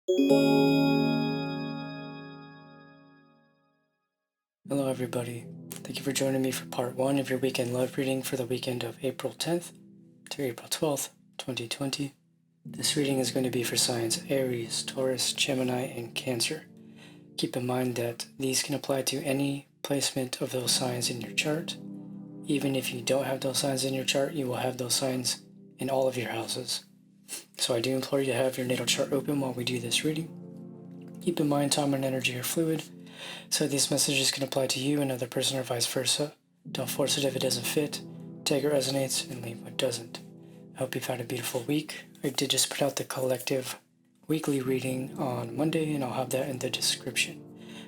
Hello everybody, thank you for joining me for part 1 of your weekend love reading for the weekend of April 10th to April 12th, 2020. This reading is going to be for signs Aries, Taurus, Gemini, and Cancer. Keep in mind that these can apply to any placement of those signs in your chart. Even if you don't have those signs in your chart, you will have those signs in all of your houses. So I do implore you to have your natal chart open while we do this reading. Keep in mind time and energy are fluid, so these messages can apply to you, another person, or vice versa. Don't force it if it doesn't fit. Take what resonates and leave what doesn't. I hope you've had a beautiful week. I did just put out the collective weekly reading on Monday, and I'll have that in the description.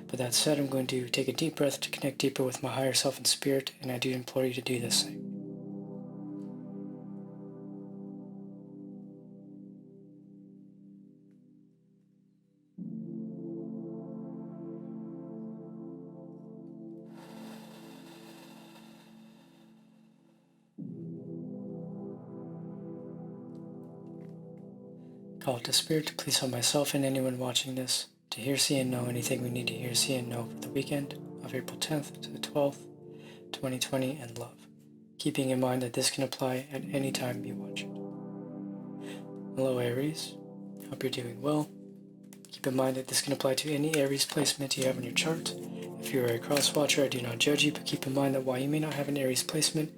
But that said, I'm going to take a deep breath to connect deeper with my higher self and spirit, and I do implore you to do the same. Call it to spirit to please help myself and anyone watching this to hear, see, and know anything we need to hear, see, and know for the weekend of April 10th to the 12th, 2020, and love. Keeping in mind that this can apply at any time you watch it. Hello Aries, hope you're doing well. Keep in mind that this can apply to any Aries placement you have in your chart. If you're a cross watcher, I do not judge you, but keep in mind that while you may not have an Aries placement,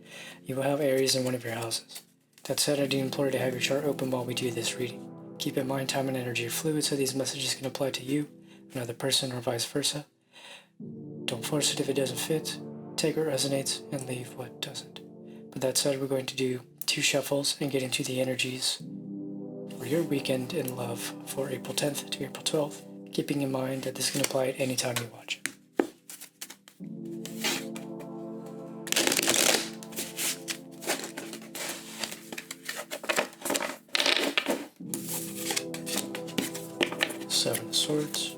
you will have Aries in one of your houses. That said, I do implore you to have your chart open while we do this reading. Keep in mind time and energy are fluid, so these messages can apply to you, another person, or vice versa. Don't force it if it doesn't fit. Take what resonates and leave what doesn't. But that said, we're going to do 2 shuffles and get into the energies for your weekend in love for April 10th to April 12th, keeping in mind that this can apply at any time you watch it. Seven of Swords,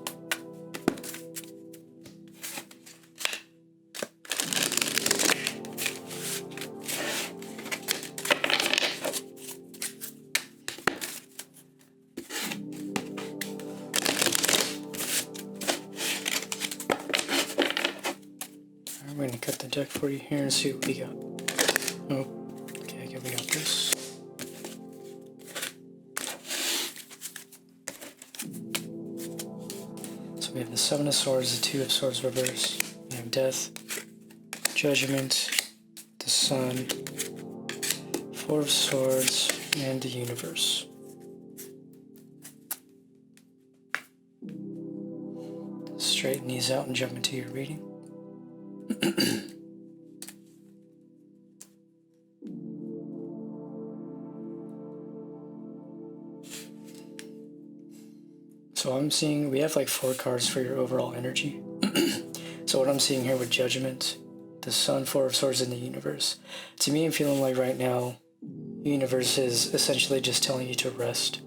I'm going to cut the deck for you here and see what we got. Oh, okay, we got this. So we have the Seven of Swords, the Two of Swords reverse. We have Death, Judgment, the Sun, Four of Swords, and the Universe. Straighten these out and jump into your reading. So I'm seeing we have like 4 cards for your overall energy. So what I'm seeing here with Judgment, the Sun, Four of Swords, and the Universe. To me, I'm feeling like right now, the universe is essentially just telling you to rest.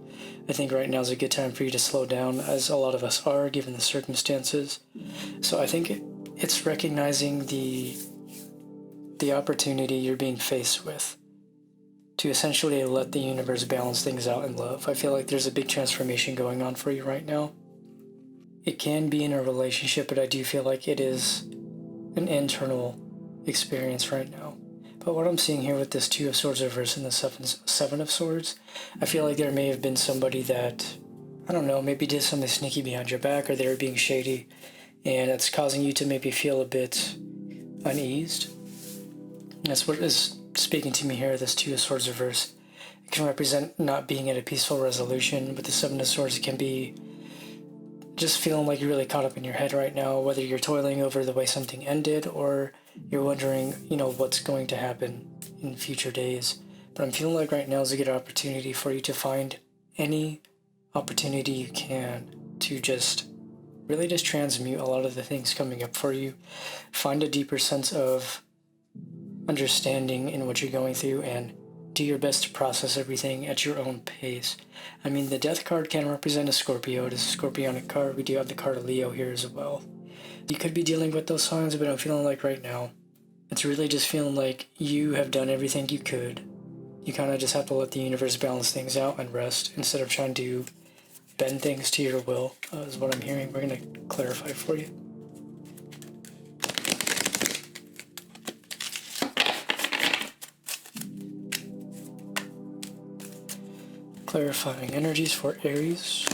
I think right now is a good time for you to slow down, as a lot of us are, given the circumstances. So I think it's recognizing the opportunity you're being faced with to essentially let the universe balance things out in love. I feel like there's a big transformation going on for you right now. It can be in a relationship, but I do feel like it is an internal experience right now. But what I'm seeing here with this Two of Swords reverse and the Seven of Swords, I feel like there may have been somebody that, I don't know, maybe did something sneaky behind your back, or they were being shady, and it's causing you to maybe feel a bit uneased. And that's what is speaking to me here, this Two of Swords reverse. It can represent not being at a peaceful resolution. With the Seven of Swords, it can be just feeling like you're really caught up in your head right now, whether you're toiling over the way something ended or you're wondering, what's going to happen in future days. But I'm feeling like right now is a good opportunity for you to find any opportunity you can to just really just transmute a lot of the things coming up for you. Find a deeper sense of understanding in what you're going through and do your best to process everything at your own pace. I mean, the Death card can represent a Scorpio. It is a Scorpionic card. We do have the card of Leo here as well. You could be dealing with those signs, but I'm feeling like right now, it's really just feeling like you have done everything you could. You kind of just have to let the universe balance things out and rest instead of trying to bend things to your will, is what I'm hearing. We're going to clarify for you. Clarifying energies for Aries.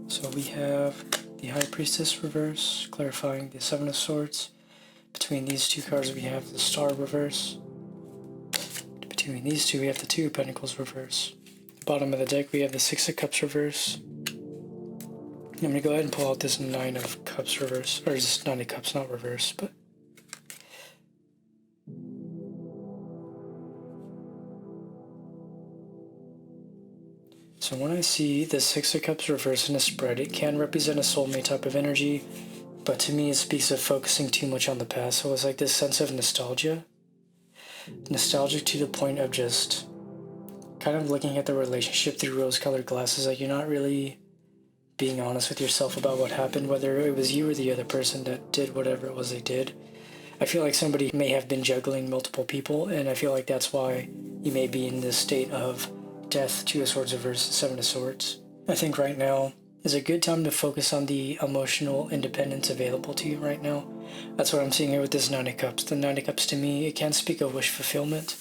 So we have the High Priestess reverse, clarifying the Seven of Swords. Between these two cards we have the Star reverse. Between these two we have the Two of Pentacles reverse. At the bottom of the deck we have the Six of Cups reverse. I'm going to go ahead and pull out this Nine of Cups reverse, or just Nine of Cups, not reverse, but so when I see the Six of Cups reverse in a spread, it can represent a soulmate type of energy, but to me it speaks of focusing too much on the past. So it's like this sense of nostalgia. Nostalgic to the point of just kind of looking at the relationship through rose-colored glasses, like you're not really being honest with yourself about what happened, whether it was you or the other person that did whatever it was they did. I feel like somebody may have been juggling multiple people, and I feel like that's why you may be in this state of Death, Two of Swords reverse, Seven of Swords. I think right now is a good time to focus on the emotional independence available to you right now. That's what I'm seeing here with this Nine of Cups. The Nine of Cups to me, it can speak of wish fulfillment,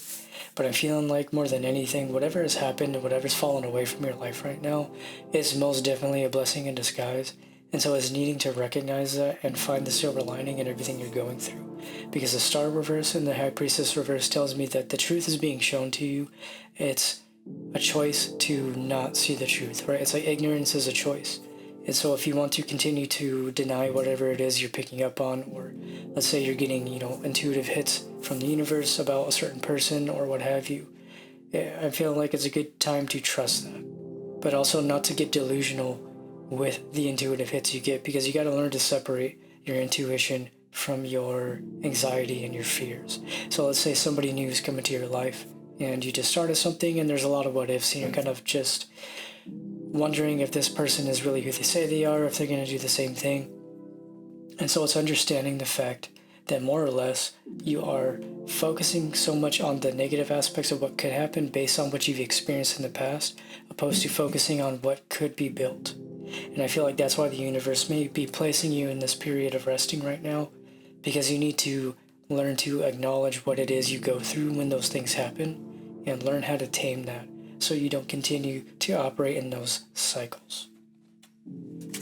but I'm feeling like more than anything, whatever has happened and whatever's fallen away from your life right now is most definitely a blessing in disguise. And so it's needing to recognize that and find the silver lining in everything you're going through. Because the Star reverse and the High Priestess reverse tells me that the truth is being shown to you. It's a choice to not see the truth, right? It's like ignorance is a choice. And so if you want to continue to deny whatever it is you're picking up on, or let's say you're getting, intuitive hits from the universe about a certain person or what have you, I feel like it's a good time to trust that. But also not to get delusional with the intuitive hits you get, because you got to learn to separate your intuition from your anxiety and your fears. So let's say somebody new is coming to your life and you just started something and there's a lot of what ifs and you're kind of just wondering if this person is really who they say they are, if they're going to do the same thing. And so it's understanding the fact that more or less you are focusing so much on the negative aspects of what could happen based on what you've experienced in the past, opposed to focusing on what could be built. And I feel like that's why the universe may be placing you in this period of resting right now, because you need to learn to acknowledge what it is you go through when those things happen and learn how to tame that so you don't continue to operate in those cycles.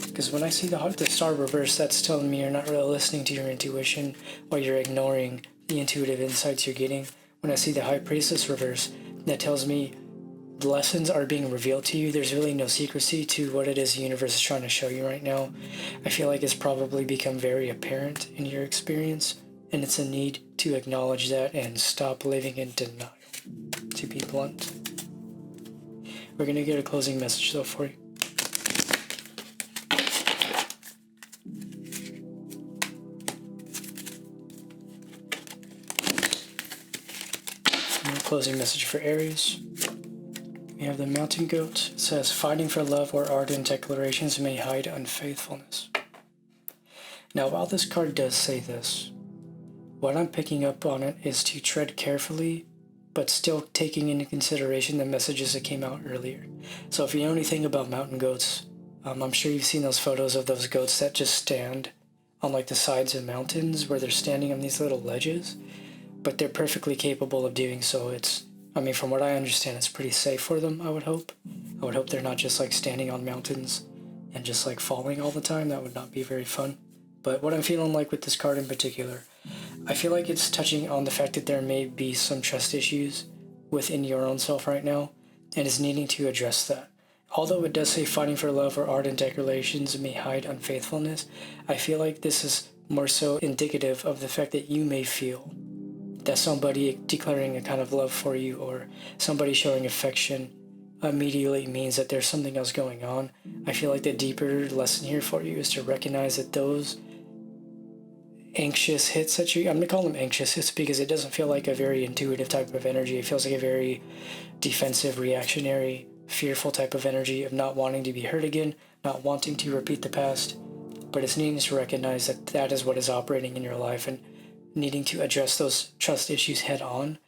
Because when I see the Star reverse, that's telling me you're not really listening to your intuition, or you're ignoring the intuitive insights you're getting. When I see the High Priestess reverse, that tells me the lessons are being revealed to you. There's really no secrecy to what it is the universe is trying to show you right now. I feel like it's probably become very apparent in your experience, and it's a need to acknowledge that and stop living in denial, to be blunt. We're going to get a closing message though for you. And a closing message for Aries. We have the Mountain Goat. It says, fighting for love or ardent declarations may hide unfaithfulness. Now, while this card does say this, what I'm picking up on it is to tread carefully, but still taking into consideration the messages that came out earlier. So if you know anything about mountain goats, I'm sure you've seen those photos of those goats that just stand on like the sides of mountains where they're standing on these little ledges, but they're perfectly capable of doing so. From what I understand, it's pretty safe for them, I would hope. I would hope they're not just like standing on mountains and just like falling all the time. That would not be very fun. But what I'm feeling like with this card in particular, I feel like it's touching on the fact that there may be some trust issues within your own self right now, and is needing to address that. Although it does say fighting for love or ardent declarations may hide unfaithfulness, I feel like this is more so indicative of the fact that you may feel that somebody declaring a kind of love for you or somebody showing affection immediately means that there's something else going on. I feel like the deeper lesson here for you is to recognize that those anxious hits that I'm going to call them anxious hits because it doesn't feel like a very intuitive type of energy. It feels like a very defensive, reactionary, fearful type of energy of not wanting to be hurt again, not wanting to repeat the past. But it's needing to recognize that that is what is operating in your life and needing to address those trust issues head on.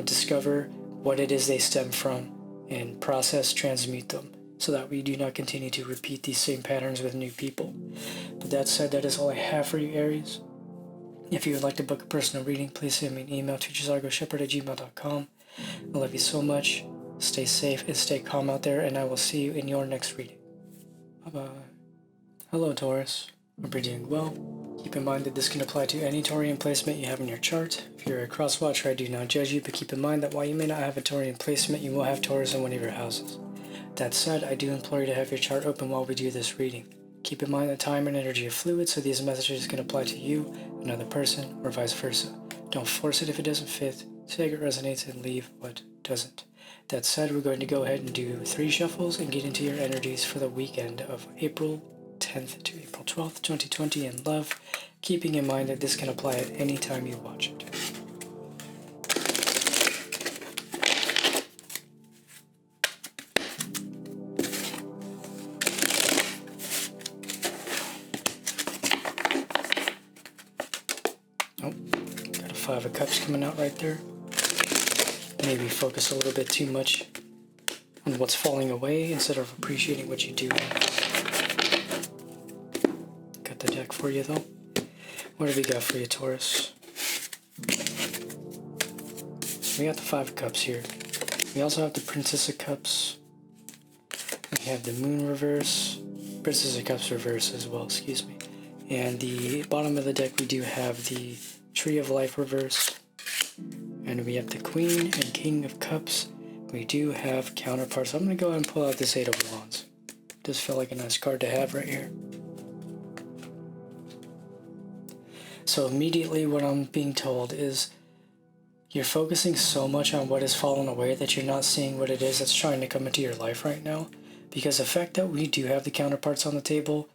Discover what it is they stem from, and process, transmute them, so that we do not continue to repeat these same patterns with new people. But that said, that is all I have for you, Aries. If you would like to book a personal reading, please send me an email to chisargoshepherd@gmail.com. I love you so much. Stay safe and stay calm out there, and I will see you in your next reading. Bye-bye. Hello, Taurus. Hope you're doing well. Keep in mind that this can apply to any Taurian placement you have in your chart. If you're a cross-watcher, I do not judge you, but keep in mind that while you may not have a Taurian placement, you will have Taurus in one of your houses. That said, I do implore you to have your chart open while we do this reading. Keep in mind that time and energy are fluid, so these messages can apply to you, another person, or vice versa. Don't force it if it doesn't fit. Take what resonates and leave what doesn't. That said, we're going to go ahead and do 3 shuffles and get into your energies for the weekend of April 10th to April 12th, 2020 in love, keeping in mind that this can apply at any time you watch it. Oh, got a 5 of Cups coming out right there. Maybe focus a little bit too much on what's falling away instead of appreciating what you do. Got the deck for you though. What have we got for you, Taurus? We got the 5 of Cups here. We also have the Princess of Cups. We have the Moon reverse. Princess of Cups reverse as well, excuse me. And the bottom of the deck we do have the Tree of Life reverse. And we have the Queen and King of Cups. We do have counterparts. I'm going to go ahead and pull out this 8 of Wands. Does feel like a nice card to have right here. So immediately what I'm being told is you're focusing so much on what has fallen away that you're not seeing what it is that's trying to come into your life right now. Because the fact that we do have the counterparts on the table,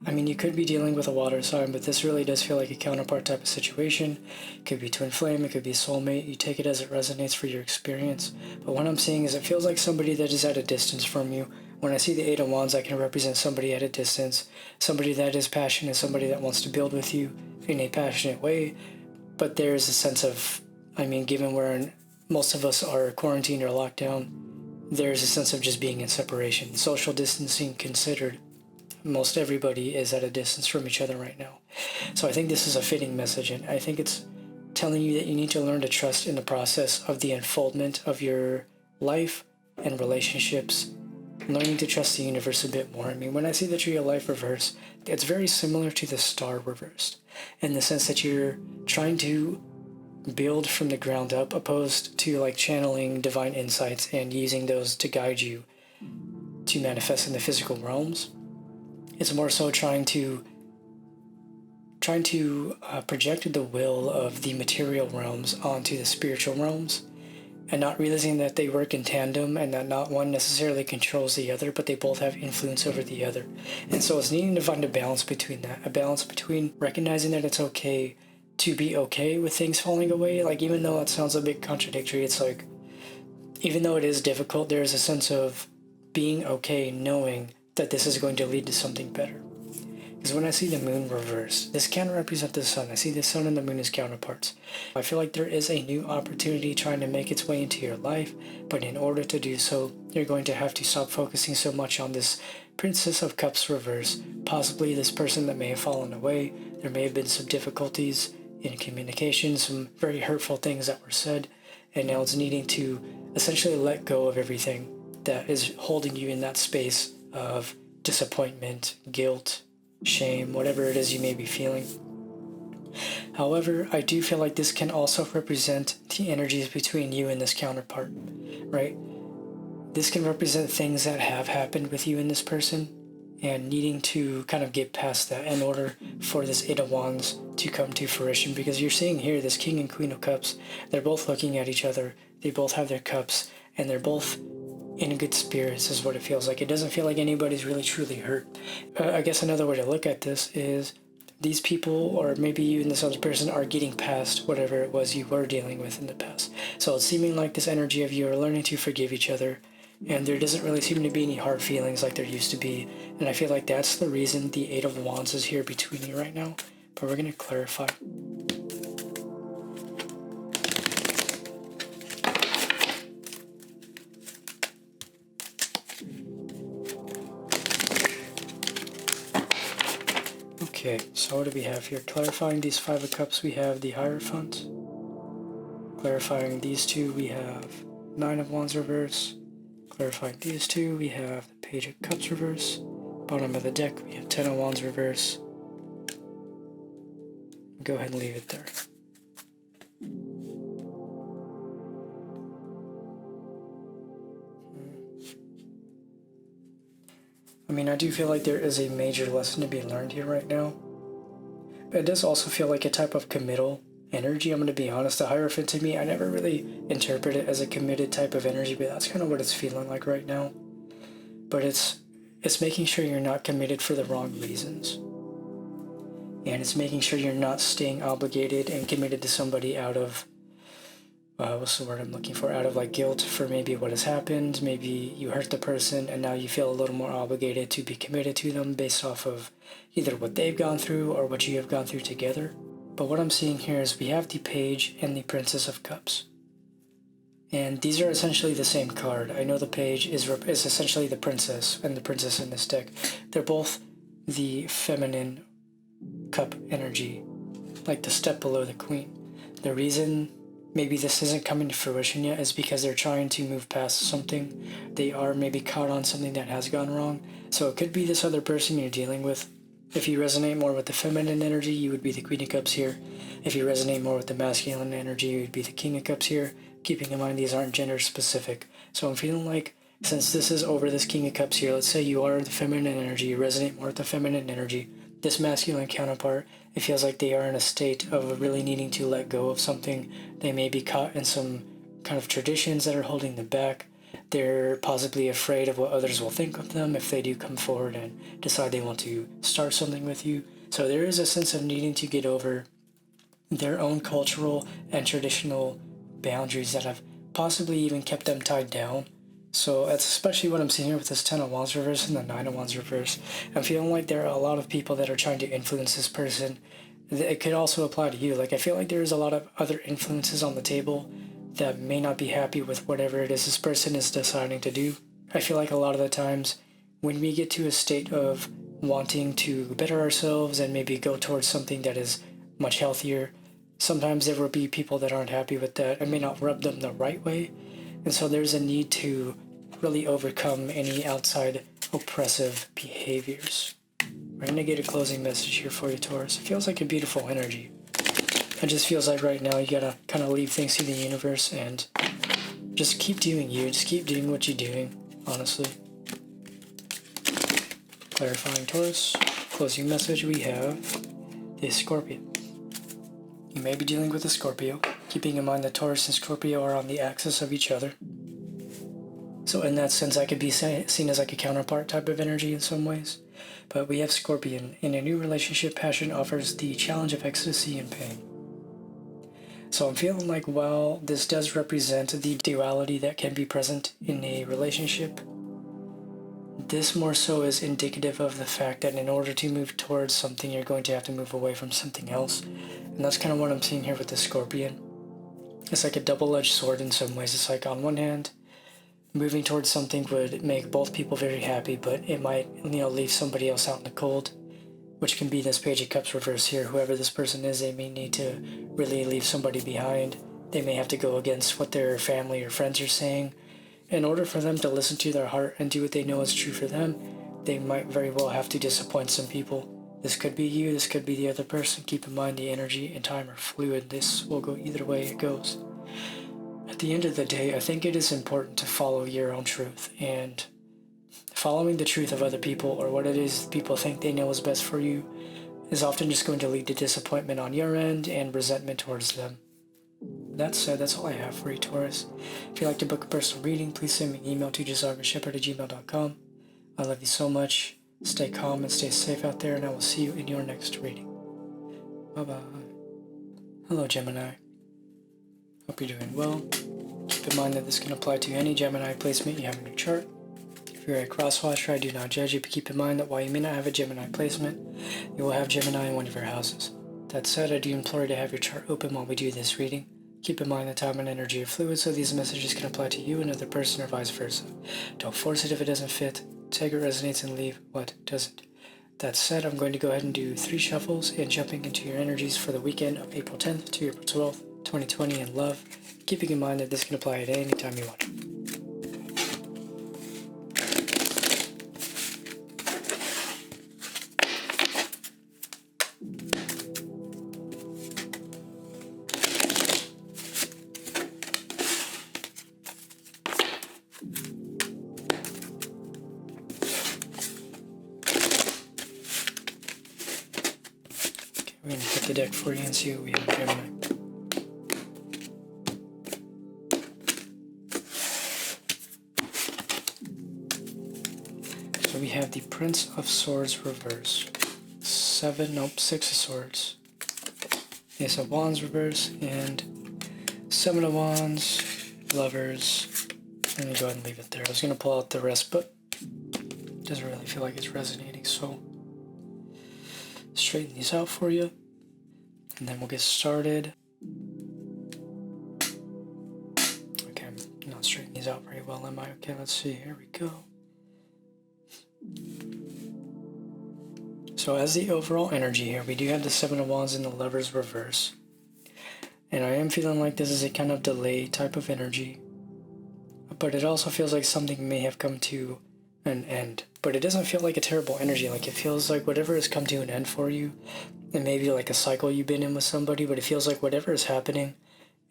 I mean, you could be dealing with a water sign, but this really does feel like a counterpart type of situation. It could be twin flame, it could be soulmate. You take it as it resonates for your experience. But what I'm seeing is it feels like somebody that is at a distance from you. When I see the 8 of Wands, I can represent somebody at a distance, somebody that is passionate, somebody that wants to build with you in a passionate way. But there is a sense of, I mean, given where most of us are quarantined or locked down, there's a sense of just being in separation. Social distancing considered, most everybody is at a distance from each other right now. So I think this is a fitting message, and I think it's telling you that you need to learn to trust in the process of the unfoldment of your life and relationships, learning to trust the universe a bit more. I mean, when I see the Tree of Life reverse, it's very similar to the Star reversed, in the sense that you're trying to build from the ground up, opposed to like channeling divine insights and using those to guide you to manifest in the physical realms. It's more so trying to project the will of the material realms onto the spiritual realms, and not realizing that they work in tandem and that not one necessarily controls the other, but they both have influence over the other. And so it's needing to find a balance between that, a balance between recognizing that it's okay to be okay with things falling away. Like, even though that sounds a bit contradictory, it's like, even though it is difficult, there is a sense of being okay knowing that this is going to lead to something better. Because when I see the Moon reverse, this can represent the Sun. I see the Sun and the Moon as counterparts. I feel like there is a new opportunity trying to make its way into your life, but in order to do so, you're going to have to stop focusing so much on this Princess of Cups reverse, possibly this person that may have fallen away. There may have been some difficulties in communication, some very hurtful things that were said, and now it's needing to essentially let go of everything that is holding you in that space of disappointment, guilt, shame, whatever it is you may be feeling. However, I do feel like this can also represent the energies between you and this counterpart, right? This can represent things that have happened with you and this person, and needing to kind of get past that in order for this 8 of Wands to come to fruition. Because you're seeing here this King and Queen of Cups, they're both looking at each other, they both have their cups, and they're both in good spirits is what it feels like. It doesn't feel like anybody's really truly hurt. I guess another way to look at this is these people, or maybe you and this other person, are getting past whatever it was you were dealing with in the past. So it's seeming like this energy of you are learning to forgive each other, and there doesn't really seem to be any hard feelings like there used to be. And I feel like that's the reason the 8 of Wands is here between you right now. But we're going to clarify. Okay, so what do we have here? Clarifying these Five of Cups, we have the Hierophant. Clarifying these two, we have Nine of Wands reverse. Clarifying these two, we have the Page of Cups reverse. Bottom of the deck, we have Ten of Wands reverse. Go ahead and leave it there. I mean, I do feel like there is a major lesson to be learned here right now. It does also feel like a type of committal energy. I'm going to be honest, the Hierophant to me, I never really interpret it as a committed type of energy, but that's kind of what it's feeling like right now. But it's making sure you're not committed for the wrong reasons. And it's making sure you're not staying obligated and committed to somebody out of, what's the word I'm looking for? Out of like guilt for maybe what has happened. Maybe you hurt the person and now you feel a little more obligated to be committed to them based off of either what they've gone through or what you have gone through together. But what I'm seeing here is we have the Page and the Princess of Cups. And these are essentially the same card. I know the Page is essentially the Princess and the Princess in this deck. They're both the feminine cup energy, like the step below the Queen. The reason maybe this isn't coming to fruition yet is because they're trying to move past something. They are maybe caught on something that has gone wrong. So it could be this other person you're dealing with. If you resonate more with the feminine energy, you would be the Queen of Cups here. If you resonate more with the masculine energy, you would be the King of Cups here. Keeping in mind these aren't gender specific. So I'm feeling like since this is over this King of Cups here, let's say you are the feminine energy, you resonate more with the feminine energy. This masculine counterpart, it feels like they are in a state of really needing to let go of something. They may be caught in some kind of traditions that are holding them back. They're possibly afraid of what others will think of them if they do come forward and decide they want to start something with you. So there is a sense of needing to get over their own cultural and traditional boundaries that have possibly even kept them tied down. So that's especially what I'm seeing here with this Ten of Wands reverse and the Nine of Wands reverse. I'm feeling like there are a lot of people that are trying to influence this person. It could also apply to you. Like I feel like there's a lot of other influences on the table that may not be happy with whatever it is this person is deciding to do. I feel like a lot of the times when we get to a state of wanting to better ourselves and maybe go towards something that is much healthier, sometimes there will be people that aren't happy with that and may not rub them the right way. And so there's a need to really overcome any outside oppressive behaviors. We're going to get a closing message here for you, Taurus. It feels like a beautiful energy. It just feels like right now you gotta kind of leave things to the universe and just keep doing you. Just keep doing what you're doing, honestly. Clarifying Taurus. Closing message, we have the Scorpio. You may be dealing with a Scorpio, keeping in mind that Taurus and Scorpio are on the axis of each other. So in that sense, I could be seen as like a counterpart type of energy in some ways. But we have Scorpion. In a new relationship, passion offers the challenge of ecstasy and pain. So I'm feeling like while this does represent the duality that can be present in a relationship, this more so is indicative of the fact that in order to move towards something, you're going to have to move away from something else. And that's kind of what I'm seeing here with the Scorpion. It's like a double-edged sword in some ways. It's like on one hand, moving towards something would make both people very happy, but it might, leave somebody else out in the cold, which can be this Page of Cups reverse here. Whoever this person is, they may need to really leave somebody behind. They may have to go against what their family or friends are saying. In order for them to listen to their heart and do what they know is true for them, they might very well have to disappoint some people. This could be you, this could be the other person. Keep in mind the energy and time are fluid. This will go either way it goes. At the end of the day, I think it is important to follow your own truth, and following the truth of other people or what it is people think they know is best for you is often just going to lead to disappointment on your end and resentment towards them. That said, that's all I have for you, Taurus. If you'd like to book a personal reading, please send me an email to jasargashepard@gmail.com. I love you so much. Stay calm and stay safe out there, and I will see you in your next reading. Bye-bye. Hello, Gemini. Hope you're doing well. Keep in mind that this can apply to any Gemini placement you have in your chart. If you're a cross-watcher, I do not judge you, but keep in mind that while you may not have a Gemini placement, you will have Gemini in one of your houses. That said, I do implore you to have your chart open while we do this reading. Keep in mind that time and energy are fluid, so these messages can apply to you, another person, or vice versa. Don't force it if it doesn't fit. Take what resonates and leave what doesn't. That said, I'm going to go ahead and do 3 shuffles and jumping into your energies for the weekend of April 10th to April 12th, 2020 in love, keeping in mind that this can apply at any time you want. We're going to put the deck for you and see what we have, Gemini. So we have the Prince of Swords reverse, 6 of Swords, Ace of Wands reverse, and 7 of Wands, Lovers. Let me go ahead and leave it there. I was going to pull out the rest, but it doesn't really feel like it's resonating, so straighten these out for you, and then we'll get started. Okay, I'm not straightening these out very well, am I? Okay, let's see. Here we go. So as the overall energy here, we do have the 7 of Wands in the Lovers reverse, and I am feeling like this is a kind of delay type of energy, but it also feels like something may have come to an end. But it doesn't feel like a terrible energy. Like, it feels like whatever has come to an end for you, and maybe like a cycle you've been in with somebody, but it feels like whatever is happening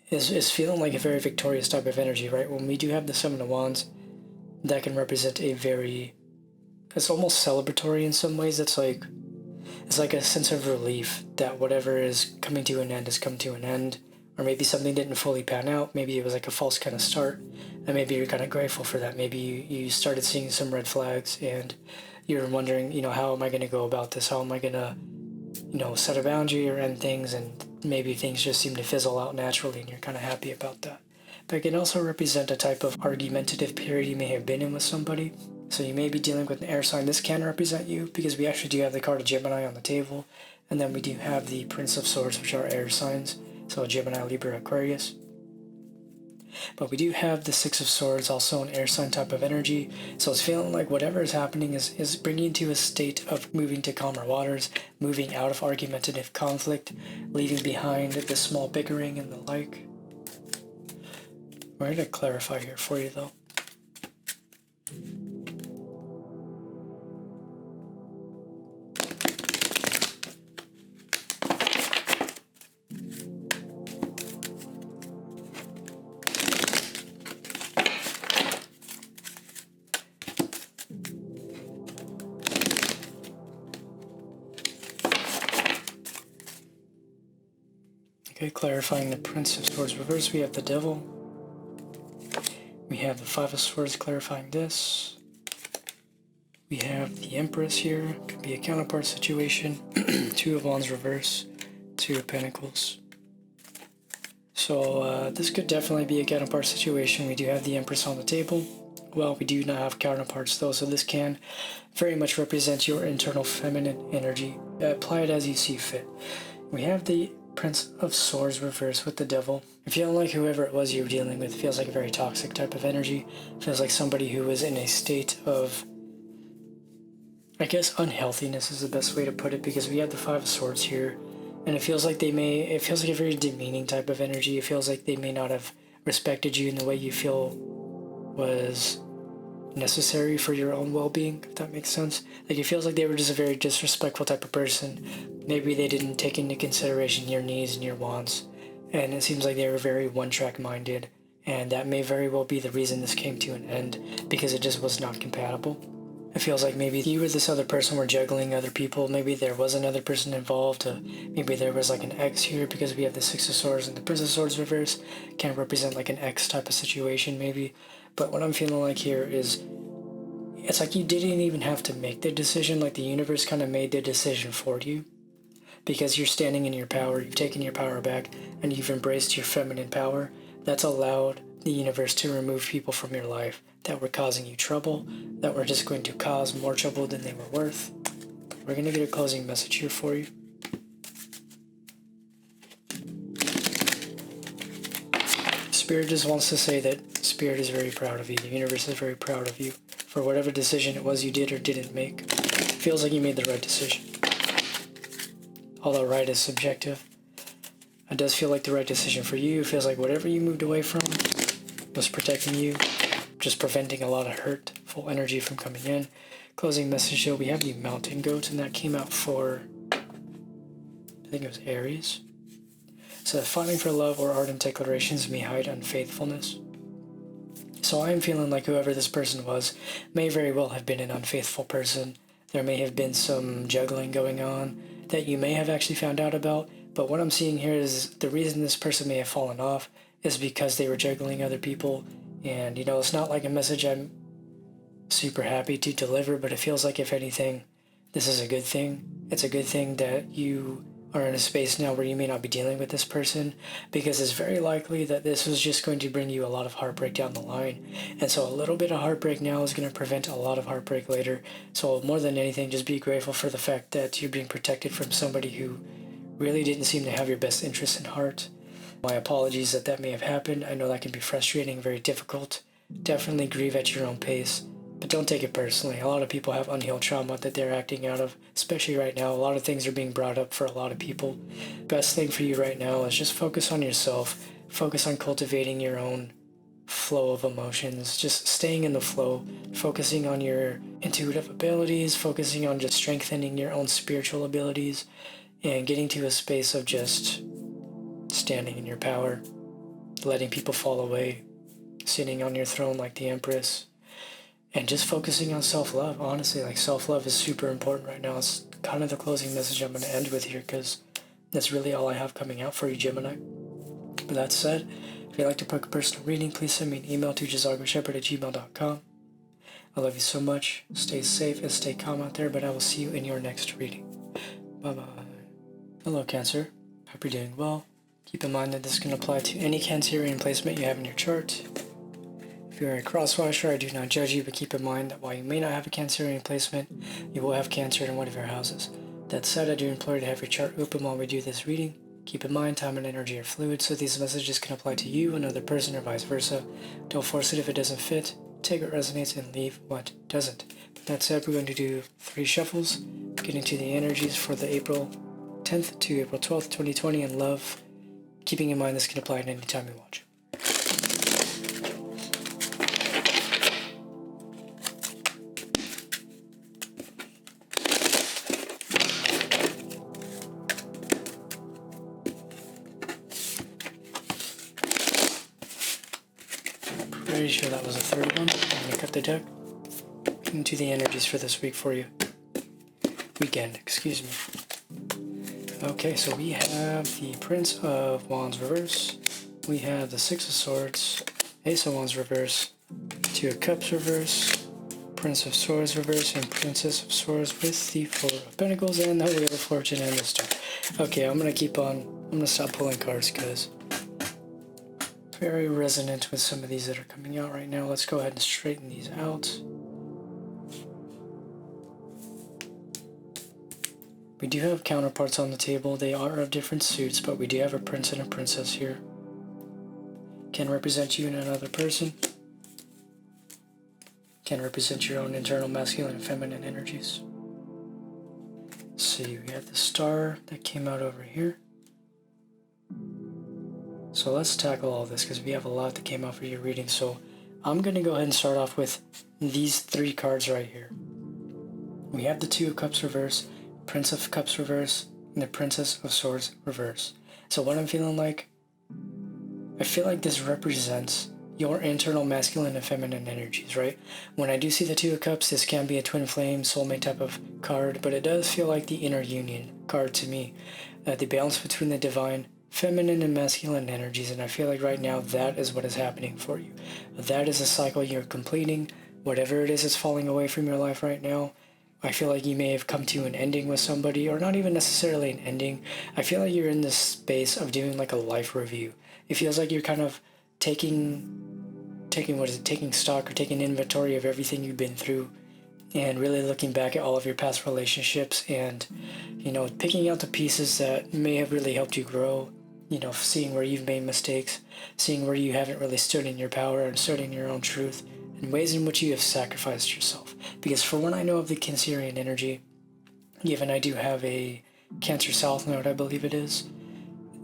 is feeling like a very victorious type of energy, right? When we do have the 7 of Wands, that can represent a very, it's almost celebratory in some ways. It's like a sense of relief that whatever is coming to an end has come to an end, or maybe something didn't fully pan out. Maybe it was like a false kind of start, and maybe you're kind of grateful for that. Maybe you started seeing some red flags, and you're wondering, how am I going to go about this? How am I going to, set a boundary or end things? And maybe things just seem to fizzle out naturally, and you're kind of happy about that. But it can also represent a type of argumentative period you may have been in with somebody. So you may be dealing with an air sign. This can represent you, because we actually do have the card of Gemini on the table, and then we do have the Prince of Swords, which are air signs. So Gemini, Libra, Aquarius. But we do have the 6 of Swords, also an air sign type of energy. So it's feeling like whatever is happening is bringing you to a state of moving to calmer waters, moving out of argumentative conflict, leaving behind the small bickering and the like. We're going to clarify here for you, though. Okay, clarifying the Prince of Swords reverse, we have the Devil. We have the 5 of Swords clarifying this. We have the Empress here, could be a counterpart situation. 2 of Wands reverse, 2 of Pentacles. So this could definitely be a counterpart situation. We do have the Empress on the table. Well, we do not have counterparts though, so this can very much represent your internal feminine energy. Apply it as you see fit. We have the Prince of Swords reverse with the Devil. I feel like whoever it was you were dealing with feels like a very toxic type of energy. Feels like somebody who is in a state of, I guess, unhealthiness is the best way to put it, because we have the 5 of Swords here, and it feels like it feels like a very demeaning type of energy. It feels like they may not have respected you in the way you feel was necessary for your own well-being, if that makes sense. Like, it feels like they were just a very disrespectful type of person. Maybe they didn't take into consideration your needs and your wants, and it seems like they were very one-track minded, and that may very well be the reason this came to an end, because it just was not compatible. It feels like maybe you or this other person were juggling other people. Maybe there was another person involved. Maybe there was like an ex here, because we have the 6 of Swords and the Prince of Swords reverse. Can represent like an ex type of situation maybe. But what I'm feeling like here is, it's like you didn't even have to make the decision. Like the universe kind of made the decision for you, because you're standing in your power. You've taken your power back, and you've embraced your feminine power. That's allowed the universe to remove people from your life that were causing you trouble, that were just going to cause more trouble than they were worth. We're going to get a closing message here for you. Spirit just wants to say that Spirit is very proud of you. The universe is very proud of you for whatever decision it was you did or didn't make. feels like you made the right decision. Although right is subjective, it does feel like the right decision for you. It feels like whatever you moved away from was protecting you, just preventing a lot of hurtful energy from coming in. Closing message though, we have the mountain goat, and that came out for, I think it was Aries. So fighting for love or ardent declarations may hide unfaithfulness. So I am feeling like whoever this person was may very well have been an unfaithful person. There may have been some juggling going on that you may have actually found out about, but what I'm seeing here is the reason this person may have fallen off is because they were juggling other people. And, you know, it's not like a message I'm super happy to deliver, but it feels like, if anything, this is a good thing. It's a good thing that you are in a space now where you may not be dealing with this person, because it's very likely that this was just going to bring you a lot of heartbreak down the line. And so a little bit of heartbreak now is going to prevent a lot of heartbreak later. So more than anything, just be grateful for the fact that you're being protected from somebody who really didn't seem to have your best interests in heart. My apologies that may have happened. I know that can be frustrating, very difficult. Definitely grieve at your own pace, but don't take it personally. A lot of people have unhealed trauma that they're acting out of, especially right now. A lot of things are being brought up for a lot of people. Best thing for you right now is just focus on yourself. Focus on cultivating your own flow of emotions, just staying in the flow, focusing on your intuitive abilities, focusing on just strengthening your own spiritual abilities, and getting to a space of just standing in your power, letting people fall away, sitting on your throne like the Empress, and just focusing on self-love. Honestly, like, self-love is super important right now. It's kind of the closing message I'm going to end with here, because that's really all I have coming out for you, Gemini. But that said, if you'd like to book a personal reading, please send me an email to jazagoshepherd@gmail.com. I love you so much. Stay safe and stay calm out there, but I will see you in your next reading. Bye-bye. Hello, Cancer. Hope you're doing well. Keep in mind that this can apply to any Cancerian placement you have in your chart. If you're a crosswatcher, I do not judge you, but keep in mind that while you may not have a Cancerian placement, you will have Cancer in one of your houses. That said, I do implore you to have your chart open while we do this reading. Keep in mind, time and energy are fluid, so these messages can apply to you, another person, or vice versa. Don't force it if it doesn't fit. Take what resonates and leave what doesn't. But that said, we're going to do 3 shuffles, getting to the energies for the April 10th to April 12th, 2020 in love. Keeping in mind this can apply at any time you watch. Pretty sure that was a third one. I'm going to cut the deck into the energies for this week for you. Weekend, excuse me. Okay, so we have the Prince of Wands reverse. We have the Six of Swords, Ace of Wands reverse, Two of Cups reverse, Prince of Swords reverse, and Princess of Swords with the Four of Pentacles and the Wheel of Fortune and the Star. Okay, I'm going to stop pulling cards because very resonant with some of these that are coming out right now. Let's go ahead and straighten these out. We do have counterparts on the table. They are of different suits, but we do have a prince and a princess here. Can represent you and another person. Can represent your own internal masculine and feminine energies. Let's see, we have the star that came out over here. So let's tackle all this because we have a lot that came out for your reading. So I'm going to go ahead and start off with these 3 cards right here. We have the Two of Cups reverse, Prince of Cups reverse, and the Princess of Swords reverse. So what I'm feeling like, I feel like this represents your internal masculine and feminine energies, right? When I do see the Two of Cups, this can be a twin flame, soulmate type of card, but it does feel like the inner union card to me. The balance between the divine feminine and masculine energies, and I feel like right now that is what is happening for you. That is a cycle you're completing. Whatever it is that's falling away from your life right now, I feel like you may have come to an ending with somebody, or not even necessarily an ending. I feel like you're in this space of doing like a life review. It feels like you're kind of taking stock or taking inventory of everything you've been through, and really looking back at all of your past relationships and, you know, picking out the pieces that may have really helped you grow, you know, seeing where you've made mistakes, seeing where you haven't really stood in your power and stood in your own truth, and ways in which you have sacrificed yourself. Because for what I know of the Cancerian energy, given I do have a Cancer South node, I believe it is.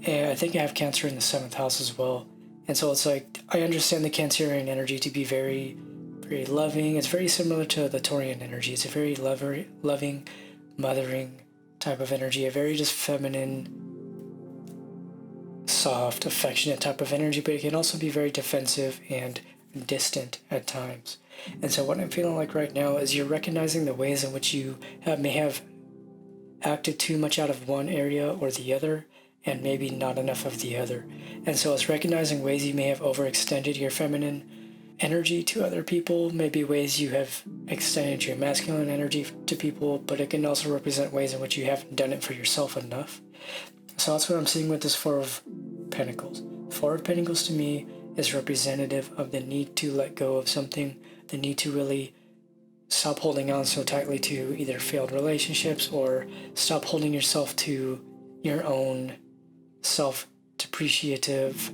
And I think I have Cancer in the 7th house as well. And so it's like, I understand the Cancerian energy to be very, very loving. It's very similar to the Taurian energy. It's a very loving, mothering type of energy, a very just feminine, soft, affectionate type of energy, but it can also be very defensive and distant at times. And so what I'm feeling like right now is you're recognizing the ways in which you may have acted too much out of one area or the other, and maybe not enough of the other. And so it's recognizing ways you may have overextended your feminine energy to other people, maybe ways you have extended your masculine energy to people, but it can also represent ways in which you haven't done it for yourself enough. So that's what I'm seeing with this Four of Pentacles. Four of Pentacles to me is representative of the need to let go of something, the need to really stop holding on so tightly to either failed relationships or stop holding yourself to your own self-depreciative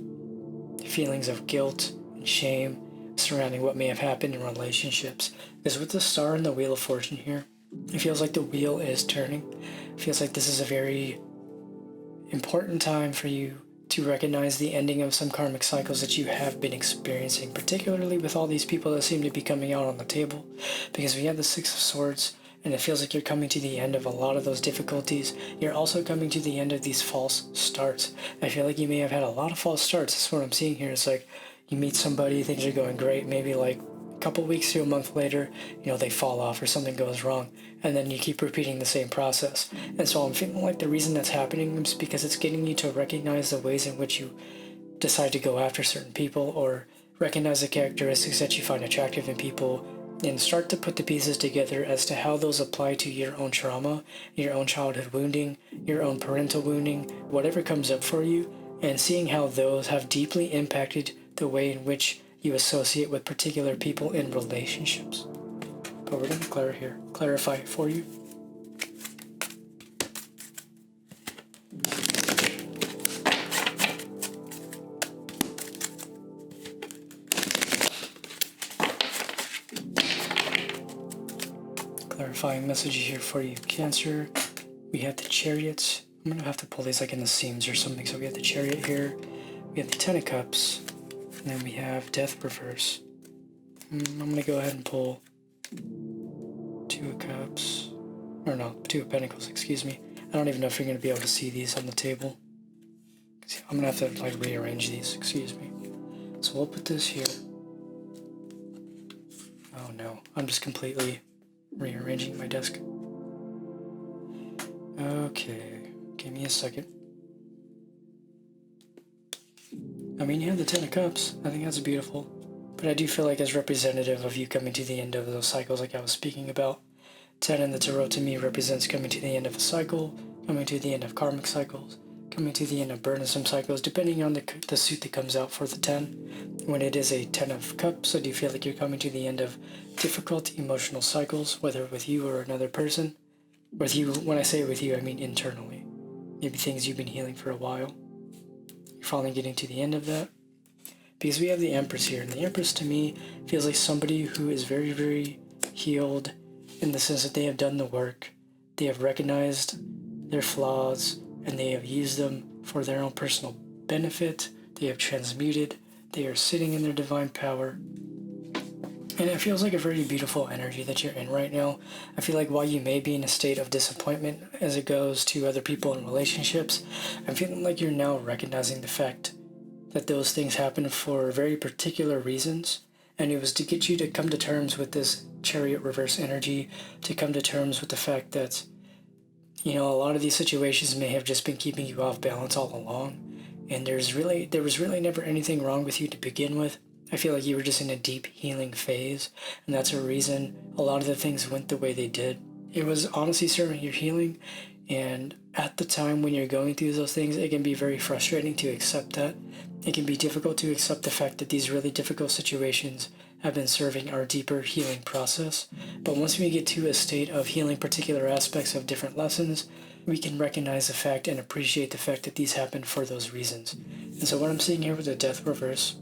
feelings of guilt and shame surrounding what may have happened in relationships. Because with the Star and the Wheel of Fortune here, it feels like the wheel is turning. It feels like this is a very important time for you to recognize the ending of some karmic cycles that you have been experiencing, particularly with all these people that seem to be coming out on the table. Because we have the Six of Swords, and it feels like you're coming to the end of a lot of those difficulties. You're also coming to the end of these false starts. I feel like you may have had a lot of false starts. That's what I'm seeing here. It's like you meet somebody, things are going great, maybe like a couple weeks to a month later, they fall off or something goes wrong, and then you keep repeating the same process. And so I'm feeling like the reason that's happening is because it's getting you to recognize the ways in which you decide to go after certain people, or recognize the characteristics that you find attractive in people, and start to put the pieces together as to how those apply to your own trauma, your own childhood wounding, your own parental wounding, whatever comes up for you, and seeing how those have deeply impacted the way in which you associate with particular people in relationships. But we're going to clarify it for you. Clarifying message here for you, Cancer. We have the Chariot. I'm going to have to pull these like in the seams or something. So we have the Chariot here. We have the Ten of Cups. And then we have Death reverse. I'm going to go ahead and pull Two of Cups. Or no, Two of Pentacles, excuse me. I don't even know if you're going to be able to see these on the table. I'm going to have to like rearrange these, excuse me. So we'll put this here. Oh no, I'm just completely rearranging my desk. Okay, give me a second. I mean, you have the Ten of Cups. I think that's beautiful. But I do feel like it's representative of you coming to the end of those cycles like I was speaking about. 10 in the Tarot to me represents coming to the end of a cycle, coming to the end of karmic cycles, coming to the end of burdensome cycles, depending on the suit that comes out for the 10. When it is a 10 of Cups, I do feel like you're coming to the end of difficult emotional cycles, whether with you or another person. With you, when I say with you, I mean internally. Maybe things you've been healing for a while. You're finally getting to the end of that. Because we have the Empress here, and the Empress to me feels like somebody who is very, very healed in the sense that they have done the work, they have recognized their flaws, and they have used them for their own personal benefit, they have transmuted, they are sitting in their divine power. And it feels like a very beautiful energy that you're in right now. I feel like while you may be in a state of disappointment as it goes to other people in relationships, I'm feeling like you're now recognizing the fact that those things happen for very particular reasons. And it was to get you to come to terms with this Chariot reverse energy, to come to terms with the fact that, a lot of these situations may have just been keeping you off balance all along. And there was really never anything wrong with you to begin with. I feel like you were just in a deep healing phase, and that's a reason a lot of the things went the way they did. It was honestly serving your healing, and at the time when you're going through those things, it can be very frustrating to accept that. It can be difficult to accept the fact that these really difficult situations have been serving our deeper healing process. But once we get to a state of healing particular aspects of different lessons, we can recognize the fact and appreciate the fact that these happened for those reasons. And so what I'm seeing here with the Death reverse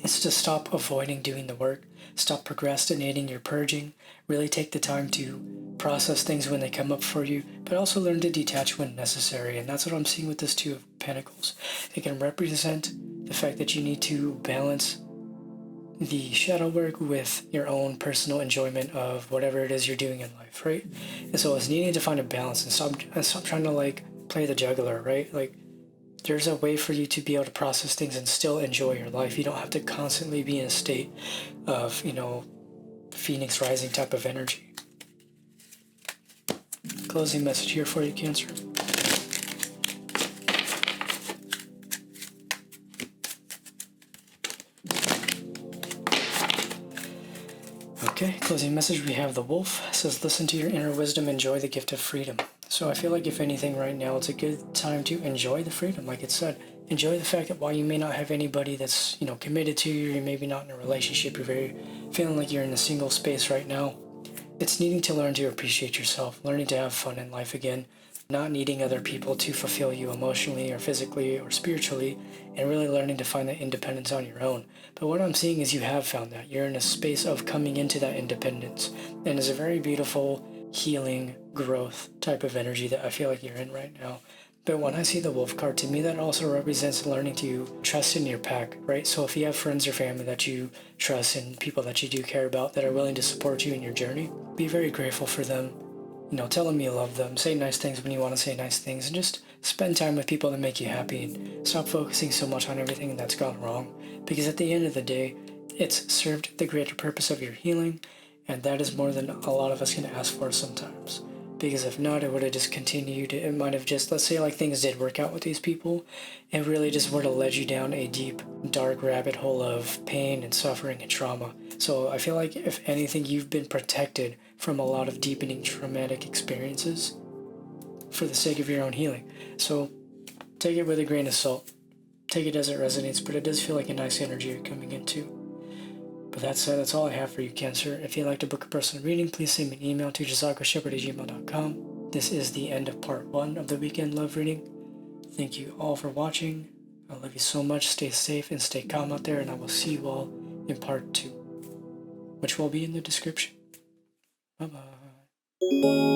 is to stop avoiding doing the work, stop procrastinating your purging, really take the time to process things when they come up for you, but also learn to detach when necessary. And that's what I'm seeing with this Two of Pentacles. It can represent the fact that you need to balance the shadow work with your own personal enjoyment of whatever it is you're doing in life, right? And so it's needing to find a balance and stop trying to like play the juggler, right? Like there's a way for you to be able to process things and still enjoy your life. You don't have to constantly be in a state of, Phoenix rising type of energy. Closing message here for you, Cancer. Okay, closing message, we have the Wolf. It says, listen to your inner wisdom, enjoy the gift of freedom. So I feel like if anything right now, it's a good time to enjoy the freedom. Like it said, enjoy the fact that while you may not have anybody that's, committed to you, you're maybe not in a relationship, you're very feeling like you're in a single space right now. It's needing to learn to appreciate yourself, learning to have fun in life again, not needing other people to fulfill you emotionally or physically or spiritually, and really learning to find that independence on your own. But what I'm seeing is you have found that. You're in a space of coming into that independence, and it's a very beautiful, healing, growth type of energy that I feel like you're in right now. But when I see the Wolf card, to me that also represents learning to trust in your pack, right? So if you have friends or family that you trust and people that you do care about that are willing to support you in your journey, be very grateful for them. Tell them you love them, say nice things when you want to say nice things, and just spend time with people that make you happy and stop focusing so much on everything that's gone wrong. Because at the end of the day, it's served the greater purpose of your healing, and that is more than a lot of us can ask for sometimes. Because if not, it would have just continued. It might have just, let's say like things did work out with these people, it really just would have led you down a deep, dark rabbit hole of pain and suffering and trauma. So I feel like if anything, you've been protected from a lot of deepening traumatic experiences for the sake of your own healing. So take it with a grain of salt. Take it as it resonates, but it does feel like a nice energy you're coming into. But that said, that's all I have for you, Cancer. If you'd like to book a personal reading, please send me an email to jazagrashepherd@gmail.com. This is the end of part 1 of the weekend love reading. Thank you all for watching. I love you so much. Stay safe and stay calm out there, and I will see you all in part 2, which will be in the description. Bye-bye.